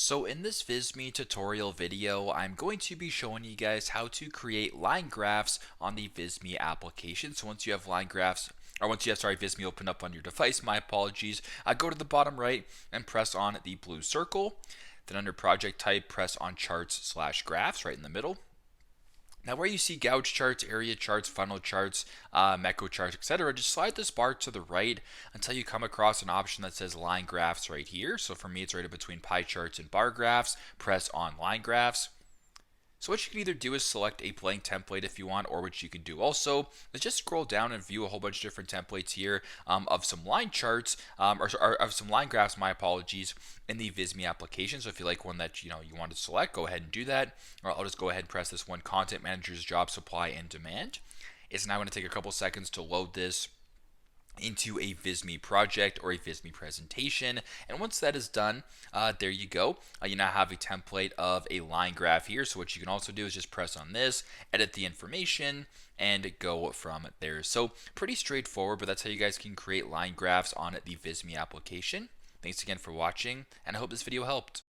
So in this Visme tutorial video, I'm going to be showing you guys how to create line graphs on the Visme application. So once you have line graphs, or once you have, Visme open up on your device, my apologies, go to the bottom right and press on the blue circle. Then under project type, press on charts/graphs right in the middle. Now where you see gouge charts, area charts, funnel charts, Meco charts, etc., just slide this bar to the right until you come across an option that says line graphs right here. So for me, it's right in between pie charts and bar graphs. Press on line graphs. So what you can either do is select a blank template if you want, or what you can do also is just scroll down and view a whole bunch of different templates here of some line charts or of some line graphs, my apologies, in the Visme application. So if you like one that you want to select, go ahead and do that. Or I'll just go ahead and press this one, Content Manager's Job Supply and Demand. It's now going to take a couple seconds to load this into a Visme project or a Visme presentation. And once that is done, there you go. You now have a template of a line graph here. So what you can also do is just press on this, edit the information, and go from there. So pretty straightforward, but that's how you guys can create line graphs on the Visme application. Thanks again for watching, and I hope this video helped.